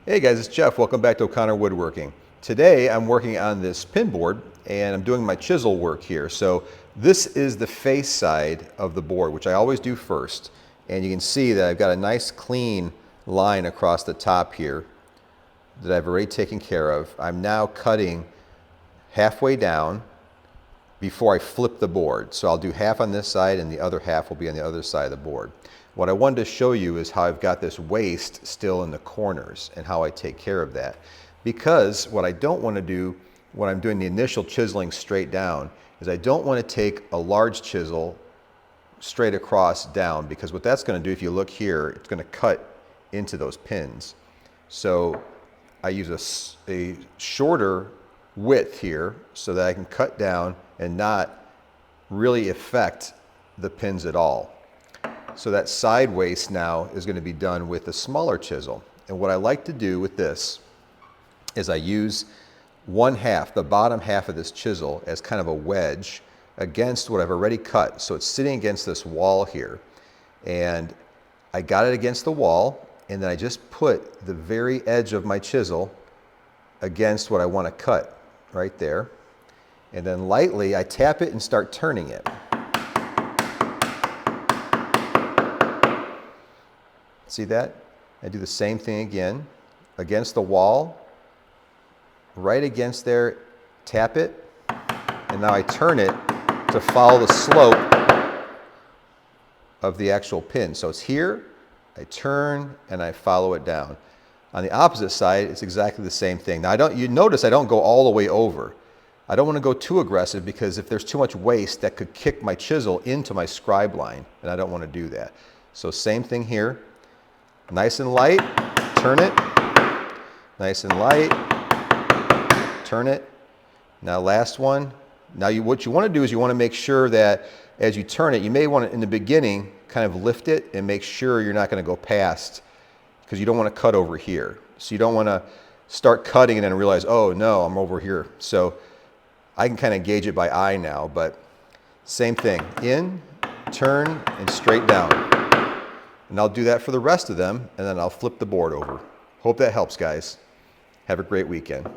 Hey guys, it's Jeff. Welcome back to O'Connor Woodworking. Today I'm working on this pin board and I'm doing my chisel work here. So this is the face side of the board, which I always do first. And you can see that I've got a nice clean line across the top here that I've already taken care of. I'm now cutting halfway down before I flip the board. So I'll do half on this side and the other half will be on the other side of the board. What I wanted to show you is how I've got this waste still in the corners and how I take care of that. Because what I don't want to do when I'm doing the initial chiseling straight down is I don't want to take a large chisel straight across down, because what that's going to do, if you look here, it's going to cut into those pins. So I use a shorter width here so that I can cut down and not really affect the pins at all. So that side waste now is going to be done with a smaller chisel. And what I like to do with this is I use one half, the bottom half of this chisel, as kind of a wedge against what I've already cut. So it's sitting against this wall here. And I got it against the wall, and then I just put the very edge of my chisel against what I want to cut right there. And then lightly I tap it and start turning it. See that? I do the same thing again, against the wall, right against there, tap it, and now I turn it to follow the slope of the actual pin. So it's here, I turn, and I follow it down. On the opposite side, it's exactly the same thing. Now you notice I don't go all the way over. I don't want to go too aggressive, because if there's too much waste, that could kick my chisel into my scribe line, and I don't want to do that. So same thing here. Nice and light, turn it. Nice and light, turn it. Now last one. Now what you want to do is you want to make sure that as you turn it, you may want to, in the beginning, kind of lift it and make sure you're not going to go past, because you don't want to cut over here. So you don't want to start cutting and then realize, oh no, I'm over here. So I can kind of gauge it by eye now, but same thing. In, turn, and straight down. And I'll do that for the rest of them, and then I'll flip the board over. Hope that helps, guys. Have a great weekend.